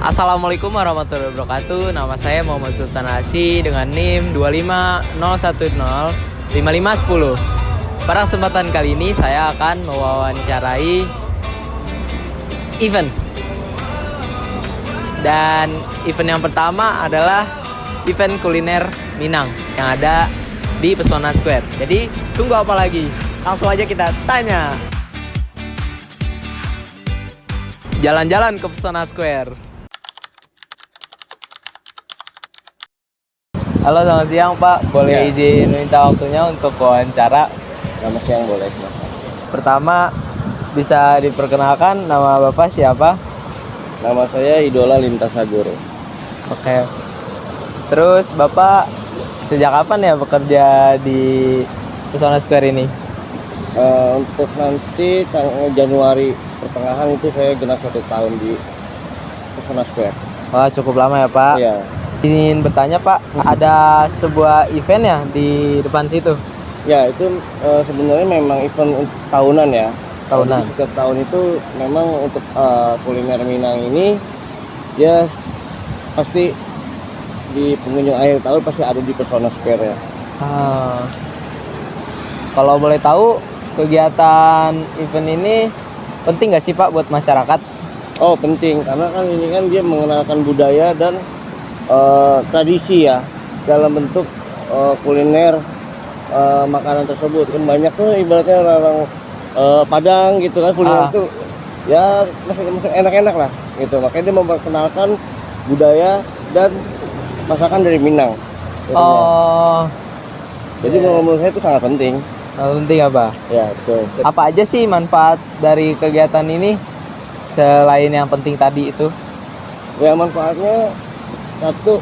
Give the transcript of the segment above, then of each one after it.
Assalamualaikum warahmatullahi wabarakatuh. Nama saya Muhammad Sultan Asi dengan NIM 250105510. Pada kesempatan kali ini saya akan mewawancarai event. Dan event yang pertama adalah event kuliner Minang yang ada di Pesona Square. Jadi tunggu apa lagi? Langsung aja kita tanya. Jalan-jalan ke Pesona Square. Halo, selamat siang Pak. Boleh izin minta waktunya untuk wawancara? Selamat siang, boleh. Pertama, bisa diperkenalkan nama Bapak siapa? Nama saya Idola Lintasagoro. Oke. Terus Bapak sejak kapan ya bekerja di Pesona Square ini? Untuk nanti Januari pertengahan itu saya genap 1 tahun di Pesona Square. Wah, cukup lama ya Pak. Iya. Ingin bertanya Pak, ada sebuah event ya di depan situ? Ya, itu sebenarnya memang event tahunan ya. Tahunan. Jadi setiap tahun itu memang untuk kuliner Minang ini ya pasti di pengunjung akhir tahun pasti ada di Pesona Square ya. Kalau boleh tahu kegiatan event ini penting nggak sih Pak buat masyarakat? Oh, penting karena kan ini kan dia mengenalkan budaya dan tradisi ya dalam bentuk kuliner makanan tersebut. Kan banyak tuh ibaratnya orang Padang gitu kan kuliner itu ya masih enak-enak lah gitu. Makanya dia memperkenalkan budaya dan masakan dari Minang. Jadi menurut saya itu sangat penting. Penting apa? Ya, betul. Apa aja sih manfaat dari kegiatan ini selain yang penting tadi itu? Ya, manfaatnya satu,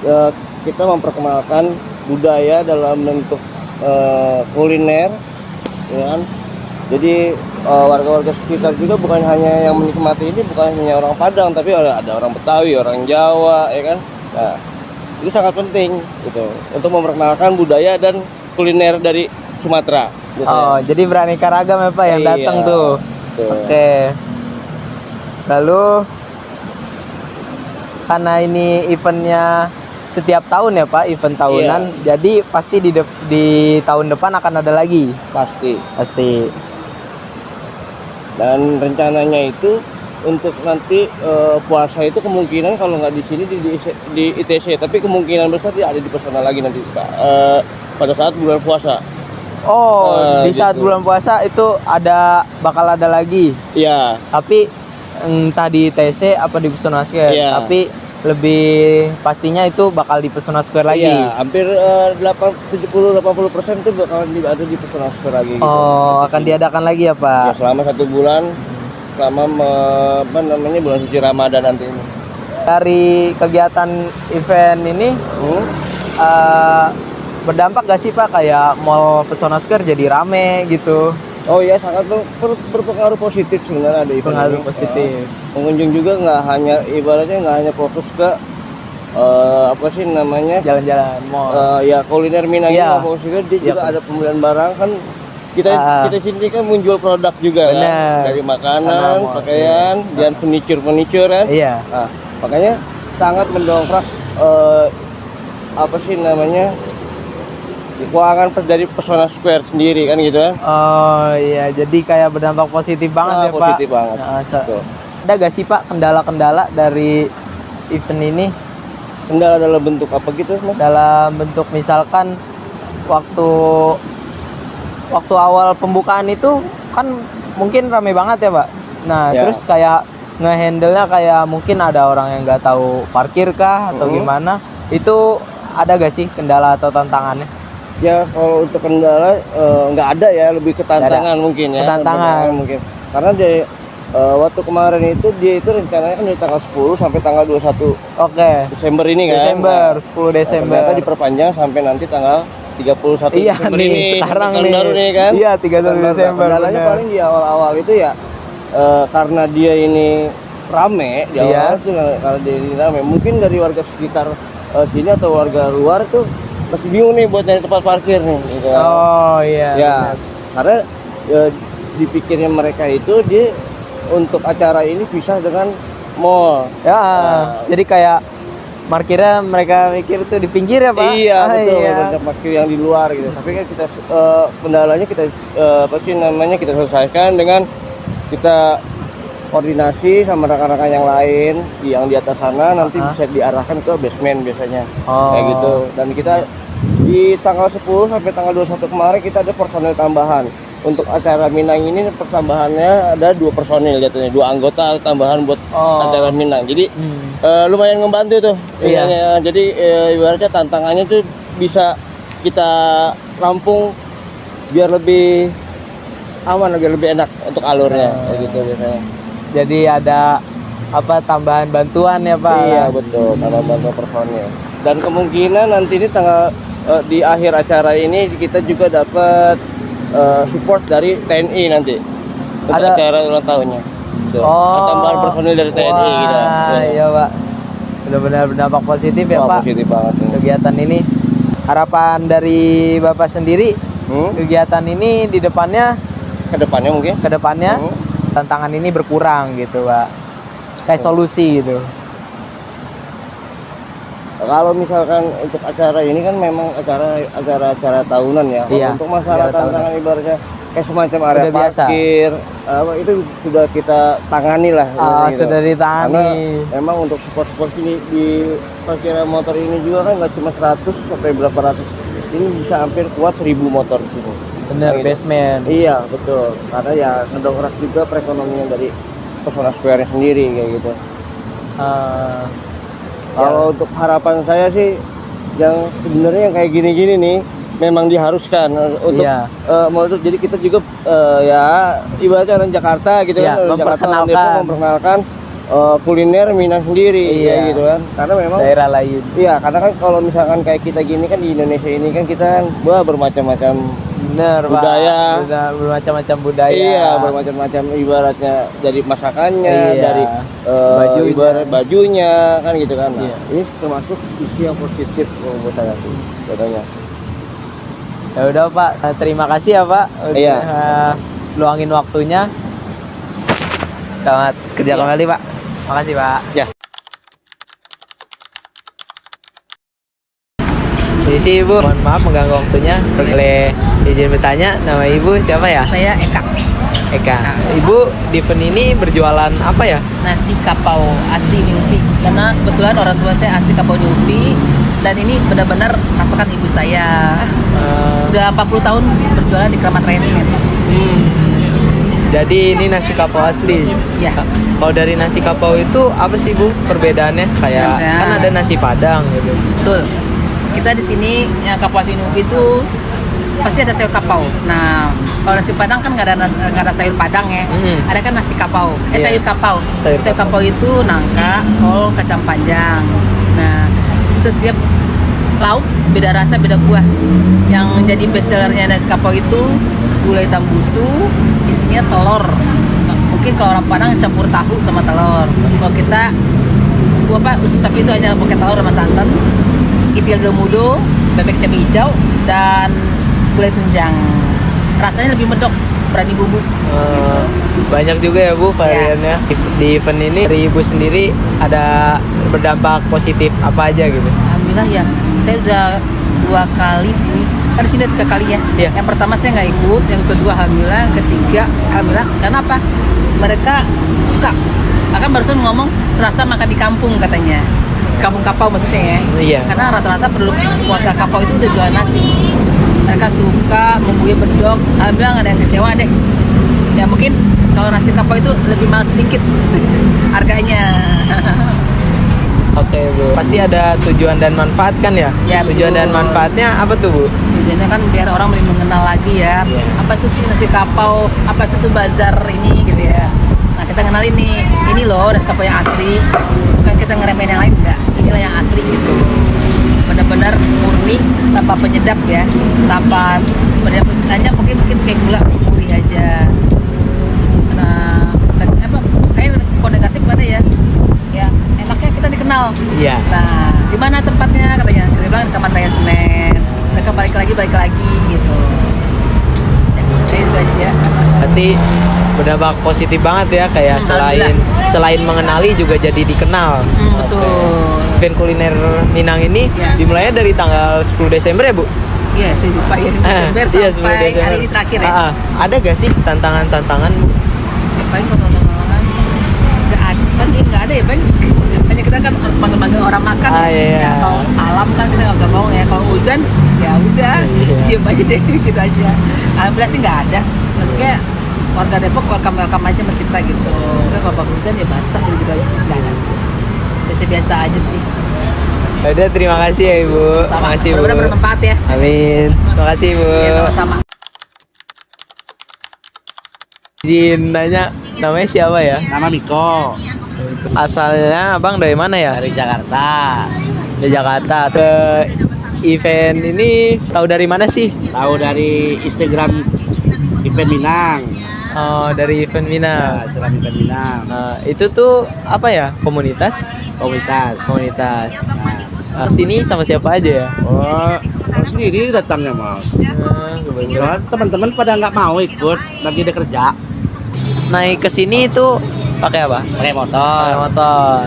ya, kita memperkenalkan budaya dalam bentuk kuliner, ya kan? Jadi warga-warga sekitar juga bukan hanya yang menikmati ini, bukan hanya orang Padang, tapi ada orang Betawi, orang Jawa, ya kan? Nah, itu sangat penting gitu untuk memperkenalkan budaya dan kuliner dari Sumatera. Gitu jadi beraneka ragam ya Pak yang datang tuh. Betul. Oke. Lalu karena ini eventnya setiap tahun ya Pak, event tahunan, jadi pasti di tahun depan akan ada lagi. Pasti. Dan rencananya itu untuk nanti puasa itu kemungkinan kalau nggak di sini di ITC, tapi kemungkinan besar dia ada di Pesona lagi nanti Pak, pada saat bulan puasa. Di saat gitu. Bulan puasa itu bakal ada lagi. Iya. Tapi entah di ITC apa di Pesona Square. Iya. Tapi lebih pastinya itu bakal di Pesona Square lagi. Iya, hampir 70-80% itu bakal ada di Pesona Square lagi gitu. Akan diadakan lagi ya Pak? Ya, selama 1 bulan, selama bulan suci Ramadan nanti ini. Dari kegiatan event ini berdampak gak sih Pak kayak mall Pesona Square jadi rame gitu? Oh ya, sangat berpengaruh positif sebenarnya ada event pengaruh ini. Positif. Pengunjung juga nggak hanya fokus ke apa sih namanya, jalan-jalan mall. Ya kuliner Minang ini fokus juga, dia juga ada pembelian barang kan. Kita sini kan menjual produk juga kan, dari makanan, pakaian, dan furniture kan. Iya. Nah, makanya sangat mendongkrak apa sih namanya, keuangan dari Pesona Square sendiri kan gitu kan. Iya, jadi kayak berdampak positif banget ya Pak. Positif banget. Ada gak sih Pak kendala-kendala dari event ini? Kendala dalam bentuk apa gitu Mas? Dalam bentuk misalkan waktu awal pembukaan itu kan mungkin rame banget ya Pak. Nah terus kayak ngehandle-nya kayak mungkin ada orang yang nggak tahu parkir kah atau gimana, itu ada gak sih kendala atau tantangannya? Ya kalau untuk kendala nggak ada ya, lebih ke tantangan mungkin ya. Tantangan mungkin. Karena waktu kemarin itu dia itu rencananya kan dari tanggal 10 sampai tanggal 21 Desember ini kan. 10 Desember. Ternyata diperpanjang sampai nanti tanggal 31 Desember nih, ini. Sekarang tahun baru nih kan. Iya, 31 Desember. Kendalanya paling di awal-awal itu ya karena dia ini rame di awal itu, karena dia ini rame. Mungkin dari warga sekitar sini atau warga luar tuh masih bingung nih buat nyari tempat parkir nih gitu kan. Ya, benar. Karena dipikirnya mereka itu dia untuk acara ini bisa dengan mall. Ya, Nah. jadi kayak parkirnya mereka mikir tuh di pinggir ya, Pak? Iya, betul. Iya. Banyak parkir yang di luar gitu. Tapi kan kita kendalanya kita apa sih namanya kita selesaikan dengan kita koordinasi sama rekan-rekan yang lain yang di atas sana nanti bisa diarahkan ke basement biasanya. Oh. Kayak gitu. Dan kita di tanggal 10 sampai tanggal 21 kemarin kita ada personel tambahan. Untuk acara Minang ini pertambahannya ada 2 personil jatuhnya, 2 anggota tambahan buat acara Minang. Jadi lumayan ngebantu tuh. Iya. Jadi ibaratnya tantangannya tuh bisa kita rampung biar lebih aman, lebih enak untuk alurnya kayak gitu biasanya. Jadi ada apa tambahan bantuan ya, Pak? Iya, betul, tambahan bantuan personil. Dan kemungkinan nanti ini tanggal di akhir acara ini kita juga dapat support dari TNI nanti untuk Ada acara ulang tahunnya. Tuh, tambahan personil dari TNI gitu. Wah, iya, Pak. Benar-benar berdampak positif ya, Wah, Pak. positif banget nih. Kegiatan ini. Harapan dari Bapak sendiri, kegiatan ini di depannya, Kedepannya mungkin? kedepannya tantangan ini berkurang gitu, Pak. Kayak solusi gitu. Kalau misalkan untuk acara ini kan memang acara tahunan ya. Kalau Iya, untuk masalah acara tahunan. tantangan ibaratnya kayak semacam area Udah biasa. parkir, itu sudah kita tangani lah. gitu. Sudah ditangani. Karena memang untuk support ini di parkiran motor ini juga kan nggak cuma 100 sampai berapa ratus. Ini bisa hampir kuat 1000 motor di sini. Bener, Gitu. basement. Iya, betul. Karena ya ngedongkrak juga perekonomian dari personal square sendiri kayak gitu. Kalau untuk harapan saya sih yang sebenarnya yang kayak gini-gini nih memang diharuskan untuk jadi kita juga ya ibaratnya orang Jakarta gitu Iya, kan, orang Jakarta orang memperkenalkan. Depok memperkenalkan kuliner Minang sendiri kayak gitu kan. Karena memang Daerah lain. iya, karena kan kalau misalkan kayak kita gini kan di Indonesia ini kan kita kan bermacam-macam Bener, budaya. Pak. Bermacam-macam budaya. Iya, bermacam-macam ibaratnya dari masakannya, Iya. dari Bajunya. ibarat bajunya kan gitu kan. Nah, Iya. ini termasuk isi yang positif menurut saya sih katanya. Ya udah, Pak. Terima kasih ya, Pak. Udah Iya. luangin waktunya. Selamat kerja kembali, Pak. Makasih, Pak. Ya. Misi Ibu, mohon maaf mengganggu waktunya. Boleh izin bertanya, nama Ibu siapa ya? Saya Eka. Eka. Ibu di event ini berjualan apa ya? Nasi kapau asli Nyupi. Karena kebetulan orang tua saya asli kapau Nyupi dan ini benar-benar masakan ibu saya. Udah 40 tahun berjualan di Kramat Raya Senen. Jadi ini nasi kapau asli. Ya. Kalau dari nasi kapau itu apa sih, Bu, perbedaannya? Kayak Saya- kan ada nasi Padang gitu. Betul. Kita di sini yang kapau asli Nyupi itu pasti ada sayur kapau. Nah, kalau nasi Padang kan nggak ada sayur Padang ya. Ada kan nasi kapau. Iya. Sayur kapau. Sayur Sayur kapau itu nangka, kol, kacang panjang. Nah, setiap lauk beda rasa, beda kuah. Yang menjadi best sellernya nasi kapau itu gulai hitam busu, isinya telur. Mungkin kalau orang Padang campur tahu sama telur. Kalau kita usus sapi itu hanya pakai telur sama santan, itil mudo, bebek cabai hijau, dan gulai tunjang. Rasanya lebih medok, berani bumbu. Banyak juga ya, Bu, variannya. Di event ini dari Ibu sendiri ada berdampak positif apa aja gitu? Alhamdulillah ya, saya udah 2 kali sini. Kan di sini 3 kali ya. Iya. Yang pertama saya nggak ikut, yang kedua alhamdulillah, yang ketiga alhamdulillah. Karena apa? Mereka suka. Bahkan barusan ngomong serasa makan di kampung katanya. Kampung kapau maksudnya ya. Iya. Karena rata-rata penduduk warga kapau itu udah jual nasi. Mereka suka, bumbunya bedok. Alhamdulillah nggak ada yang kecewa deh. Ya mungkin kalau nasi kapau itu lebih mahal sedikit harganya. Oke, Bu. Pasti ada tujuan dan manfaat kan ya? Ya, Tujuan betul. dan manfaatnya apa tuh, Bu? Tujuannya kan biar orang lebih mengenal lagi ya. Iya. Apa itu sih nasi kapau? Apa itu bazar ini gitu ya. Nah kita kenalin nih, ini loh nasi kapau yang asli. Bukan kita ngeremehin yang lain, enggak. Inilah yang asli gitu. Benar-benar murni, tanpa penyedap ya. Tanpa penyedap hanya mungkin kayak gula murni aja. Nah, kayak kok negatif ada ya. Ya, enaknya kita dikenal. Iya. Nah, di mana tempatnya katanya? Kita bilang di Kramat Raya Senen. Mereka balik lagi gitu. Ya, kayak itu aja. Berarti berdampak positif banget ya, kayak selain mengenali juga jadi dikenal. Betul. Event kuliner Minang ini Ya. dimulainya dari tanggal 10 Desember ya, Bu? Iya, saya lupa ya. Desember Iya, 10 sampai Desember. hari ini terakhir ya. Ada gak sih tantangan-tantangan, Bu? Ya, paling foto-fotoan nggak ada, kan nggak ada ya bang. Hanya kita kan harus manggil-manggil orang makan. Iya. Ya, kalau alam kan kita nggak bisa bohong ya. Kalau hujan ya udah, Iya. diem aja deh gitu aja. Alhamdulillah sih nggak ada. Maksudnya warga Depok welcome aja sama kita gitu. Mungkin kalau hujan ya basah gitu aja sih, nggak ada. Biasa-biasa aja sih. Udah, terima kasih ya Ibu. Sama-sama. Makasih, Bu. Mudah-mudahan bermanfaat ya. Amin. Terima kasih, Bu. Ya sama-sama. Izin nanya, namanya siapa ya? Nama Miko Asalnya Abang dari mana ya? dari Jakarta. Dari Jakarta. Ke event ini tahu dari mana sih? Tahu dari Instagram Event Minang. Oh, dari event Minang. Instagram Event Minang. Itu tuh apa ya? Komunitas? Komunitas. Sini sama siapa aja ya? Oh, sendiri datangnya Mas. Kebetulan. Soalnya teman-teman pada nggak mau ikut, lagi ada kerja. Naik ke sini itu pakai apa? Pakai Pakai motor. motor.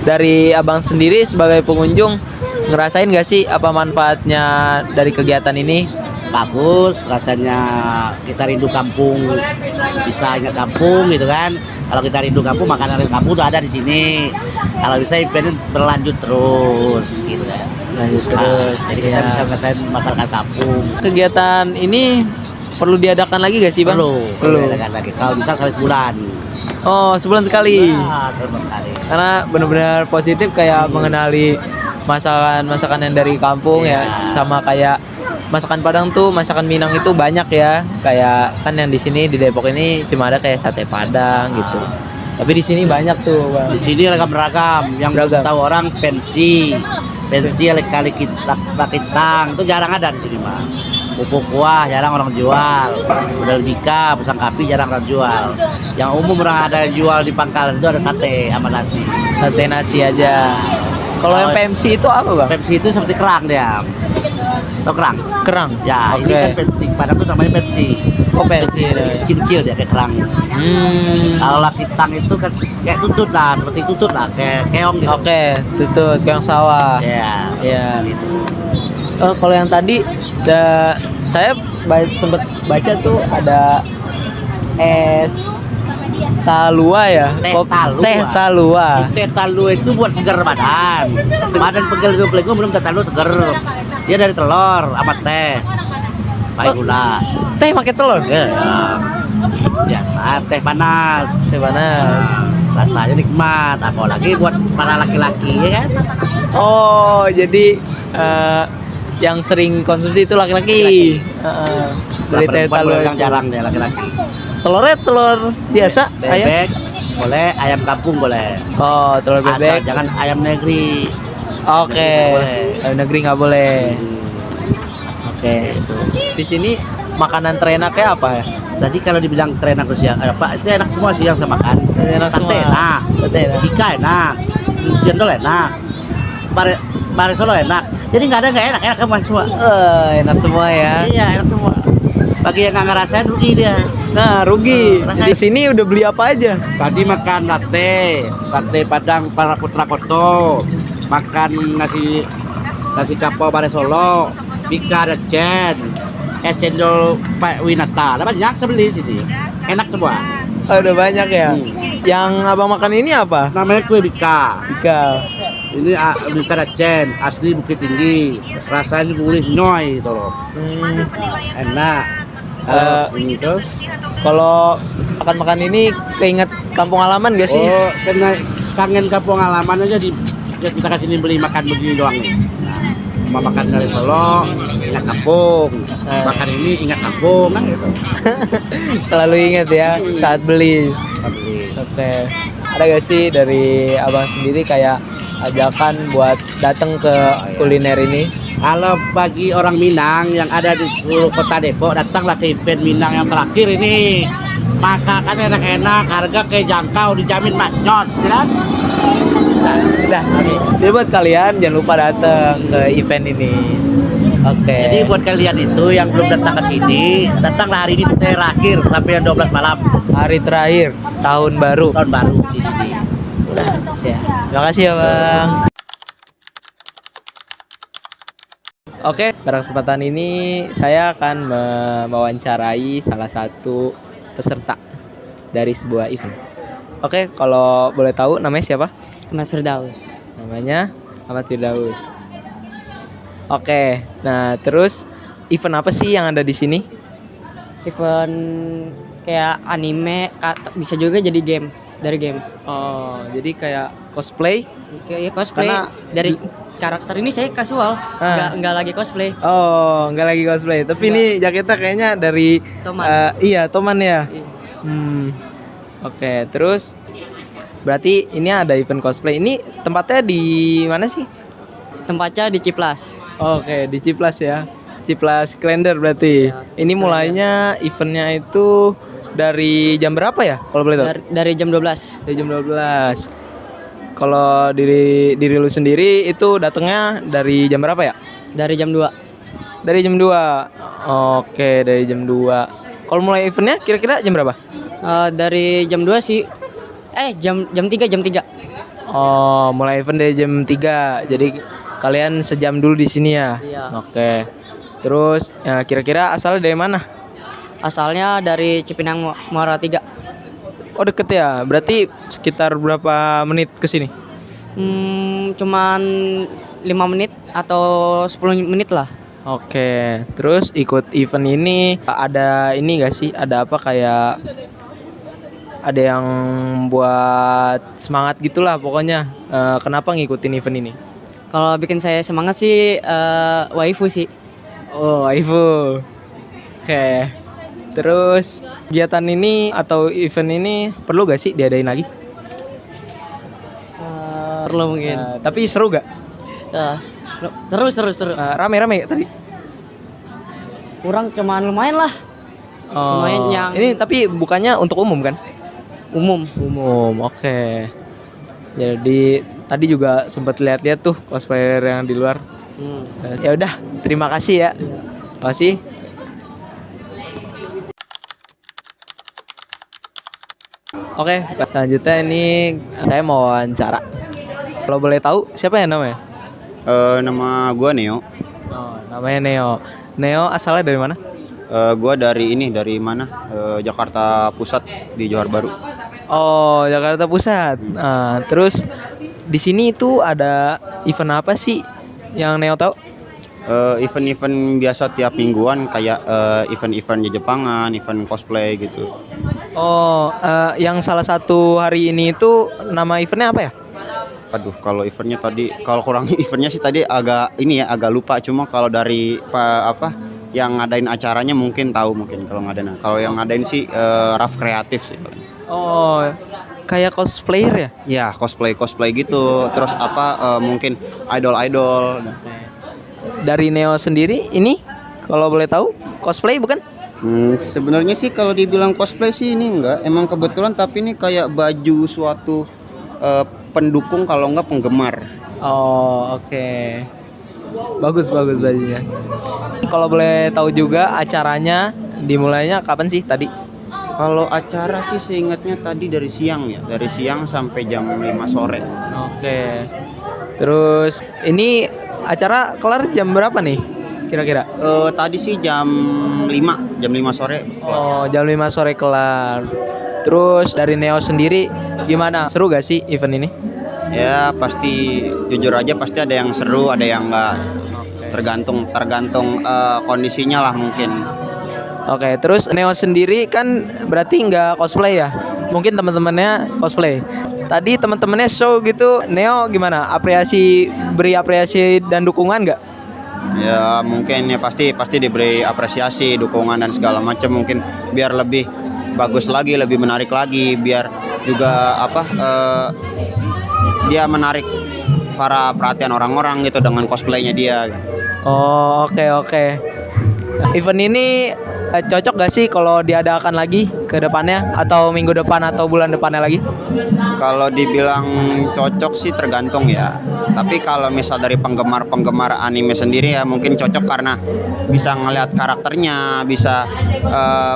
Dari Abang sendiri sebagai pengunjung ngerasain gak sih apa manfaatnya dari kegiatan ini? Bagus, rasanya kita rindu kampung, bisa ingat kampung gitu kan. Kalau kita rindu kampung, makanan dari kampung tuh ada di sini. Kalau bisa eventnya berlanjut terus gitu kan. Lanjut terus. Jadi kita Ya. bisa ngerasain masyarakat kampung. Kegiatan ini perlu diadakan lagi gak sih Bang? Perlu adakan lagi. Kalau bisa sekali sebulan. Oh, sebulan sekali. Ah, sekali. Karena benar-benar positif kayak mengenali masakan-masakan yang dari kampung ya, Iya. sama kayak masakan Padang tuh, masakan Minang itu banyak ya. Kayak kan yang di sini di Depok ini cuma ada kayak sate Padang gitu. Tapi di sini banyak tuh, Bang. Di sini beragam. Yang Beragam. tahu orang pensi kali kitang itu jarang ada di sini mah. Pupuk kuah jarang orang jual. Udal bika, pusang kapi jarang orang jual. Yang umum orang ada yang jual di pangkalan itu ada sate sama nasi. Sate nasi aja. Kalau yang PMC itu apa, Bang? Pepsi itu seperti kerang dia. Tau kerang? Kerang. Ya, Oke. ini kan di Padang tuh namanya Pepsi. Oh, Pepsi. Kecil-kecil dia kayak kerang. Hmm. Kalau kitang itu kan kayak tutut lah, seperti tutut lah, kayak keong gitu. Oke, tutut keong sawah. Ya. Ya. Gitu. Kalau yang tadi saya sempat baca tuh ada es talua ya. Teh talua. Teh talua. Teh talua itu buat segar badan. Badan pegel-pegel belum teh talua segar. Dia dari telur sama teh. Pakai gula. Teh pakai telur. Ya. Ya, teh panas. Teh panas. Rasanya nikmat, apalagi buat para laki-laki ya kan. Oh, jadi yang sering konsumsi itu laki-laki. Dari teh Perempuan talua yang itu. jarang deh laki-laki. Telurnya telur biasa, ayam. Bebek boleh, ayam kampung boleh. Oh, telur Asal bebek. jangan ayam negeri. Oke. Nggak boleh. Ayam negeri nggak boleh. Oke. Itu. Di sini makanan terenaknya apa ya? Tadi kalau dibilang terenak tuh siang, apa itu enak semua sih yang saya makan. Enak Sate semua. enak, Sate enak. Iga enak, cendol enak, Bare Solo enak. Jadi nggak ada nggak enak kan semua. Enak semua ya. Iya enak semua. Bagi yang nggak ngerasain rugi dia. Nah, rugi. Rasain. Di sini udah beli apa aja? Tadi makan sate Padang para Putra Koto, makan nasi kapau Bare Solo, Bika ada Jen, es cendol Pak Winata. Ada banyak saya beli sini. Enak semua. Oh, udah banyak ya. Yang abang makan ini apa? Namanya kue Bika. Ikan. Ini Bika ada Jen, asli Bukit Tinggi. Rasanya gurih nyoy gitu loh. Enak. Ini terus. Kalau makan-makan ini keinget kampung halaman gak sih? Oh, kena kangen kampung halaman aja kita kasih beli makan begini doang nih. Nah, mau makan dari Solo, ingat kampung. Makan ini ingat kampung kan gitu. Selalu inget ya saat beli. Beli. Oke. Ada gak sih dari abang sendiri kayak ajakan buat datang ke kuliner ini? Kalau bagi orang Minang yang ada di seluruh kota Depok, datanglah ke event Minang yang terakhir ini. Makan enak-enak, harga kejangkau, dijamin maknyos, ya kan? Udah. Jadi buat kalian jangan lupa datang ke event ini. Oke. Jadi buat kalian itu yang belum datang ke sini, datanglah hari ini terakhir sampai jam 12 malam Hari terakhir tahun baru. tahun baru di sini. Udah. Ya. Terima kasih ya Bang. Oke, pada kesempatan ini saya akan mewawancarai salah satu peserta dari sebuah event. Oke, kalau boleh tahu namanya siapa? Ahmad Firdaus. Namanya Ahmad Firdaus. Oke, nah terus event apa sih yang ada di sini? Event kayak anime, bisa juga jadi game, dari game. Oh, jadi kayak cosplay? Kayak cosplay Karena dari karakter ini saya kasual, nggak lagi cosplay. Oh, nggak lagi cosplay. Tapi ini jaketnya kayaknya dari Toman. Iya, Toman ya. Iya. Oke, terus berarti ini ada event cosplay. Ini tempatnya di mana sih? Tempatnya di Ciplas. Oke, di Ciplas ya. Ciplas Klender berarti. Ya, Ini mulainya eventnya itu dari jam berapa ya? Kalau boleh tahu? Dari jam 12. Dari jam 12. Kalau diri lu sendiri itu datangnya dari jam berapa ya? Dari jam 2. Dari jam 2. Oke, dari jam 2. Kalau mulai eventnya kira-kira jam berapa? Dari jam 2 sih. Jam 3. Oh, mulai event dari jam 3. Jadi kalian sejam dulu di sini ya? Iya. Oke. Terus ya, kira-kira asalnya dari mana? Asalnya dari Cipinang Muara 3. Oh, deket ya. Berarti sekitar berapa menit ke sini? Cuman 5 menit atau 10 menit lah. Oke. Terus ikut event ini ada ini gak sih? Ada apa kayak ada yang buat semangat gitulah pokoknya. Kenapa ngikutin event ini? Kalau bikin saya semangat sih waifu sih. Oh, waifu. Oke. Terus kegiatan ini atau event ini perlu gak sih diadain lagi? Perlu mungkin. Tapi seru gak? Seru. Rame-rame tadi? Kurang cuman lumayan lah. Oh, Lumayan yang ini tapi bukannya untuk umum kan? umum. Umum, oke. Jadi tadi juga sempat lihat-lihat tuh cosplayer yang di luar. Ya udah, terima kasih ya. Terima kasih. Oke, selanjutnya ini saya mau wawancara. Kalau boleh tahu siapa ya namanya? Nama gua Neo. Oh, namanya Neo. Neo asalnya dari mana? Gua dari mana? Jakarta Pusat di Johar Baru. Oh, Jakarta Pusat. Nah, terus di sini itu ada event apa sih yang Neo tahu? Event-event biasa tiap mingguan kayak event-event Jepangan, event cosplay gitu. Oh, yang salah satu hari ini itu nama eventnya apa ya? Aduh, kalau eventnya tadi, kalau kurang eventnya sih tadi agak lupa. Cuma kalau dari yang ngadain acaranya mungkin tahu mungkin kalau ngadain. Kalau yang ngadain sih Raf Kreatif sih. Oh, kayak cosplayer ya? Ya cosplay gitu. Terus mungkin idol. Dari Neo sendiri ini kalau boleh tahu cosplay bukan? Sebenarnya sih kalau dibilang cosplay sih ini enggak. Emang kebetulan tapi ini kayak baju suatu pendukung kalau enggak penggemar. Oh, oke. Bagus bajunya. Kalau boleh tahu juga acaranya dimulainya kapan sih tadi? Kalau acara sih seingatnya tadi dari siang ya, dari siang sampai jam 5 sore. Oke. Terus ini acara kelar jam berapa nih kira-kira? Tadi sih jam 5 sore. Oh, jam 5 sore kelar. Terus dari Neo sendiri gimana? Seru gak sih event ini? Ya pasti, jujur aja pasti ada yang seru, ada yang enggak. Tergantung kondisinya lah mungkin. Oke, terus Neo sendiri kan berarti nggak cosplay ya? Mungkin teman-temannya cosplay. Tadi teman-temannya show gitu, Neo gimana? Beri apresiasi dan dukungan nggak? Ya mungkin ya pasti diberi apresiasi, dukungan dan segala macam mungkin biar lebih bagus lagi, lebih menarik lagi, biar juga dia menarik para perhatian orang-orang gitu dengan cosplaynya dia. Oh, oke. Event ini Cocok gak sih kalau diadakan lagi ke depannya atau minggu depan atau bulan depannya lagi? Kalau dibilang cocok sih tergantung ya. Tapi kalau misal dari penggemar anime sendiri ya mungkin cocok karena bisa ngelihat karakternya, bisa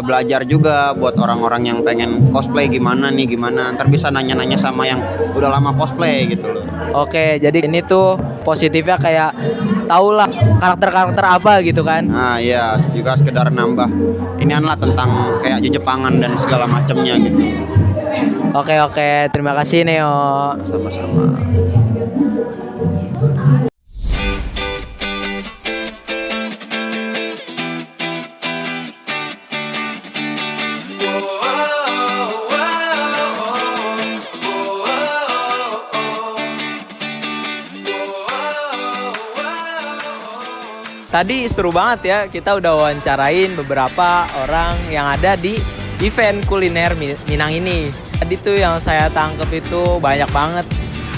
belajar juga buat orang-orang yang pengen cosplay gimana. Ntar bisa nanya-nanya sama yang udah lama cosplay gitu loh. Oke, jadi ini tuh positifnya kayak tahulah karakter-karakter apa gitu kan. Nah ya juga sekedar nambah inian lah tentang kayak Jepangan dan segala macamnya gitu. Oke, terima kasih Neo. Sama-sama. Tadi seru banget ya, kita udah wawancarain beberapa orang yang ada di event kuliner Minang ini. Tadi tuh yang saya tangkep itu banyak banget.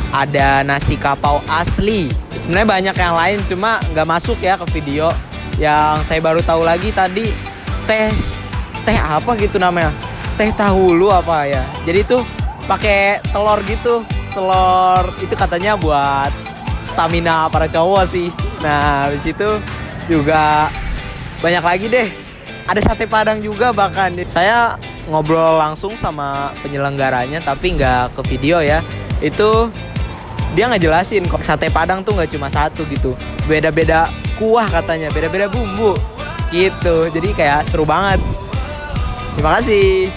Ada nasi kapau asli. Sebenarnya banyak yang lain, cuma nggak masuk ya ke video. Yang saya baru tahu lagi tadi teh apa gitu namanya? Teh tahulu apa ya? Jadi tuh pakai telur gitu. Telur itu katanya buat stamina para cowok sih. Nah, habis itu juga banyak lagi deh. Ada sate padang juga bahkan. Saya ngobrol langsung sama penyelenggaranya tapi nggak ke video ya. Itu dia ngejelasin kok sate padang tuh nggak cuma satu gitu. Beda-beda kuah katanya, beda-beda bumbu gitu. Jadi kayak seru banget. Terima kasih.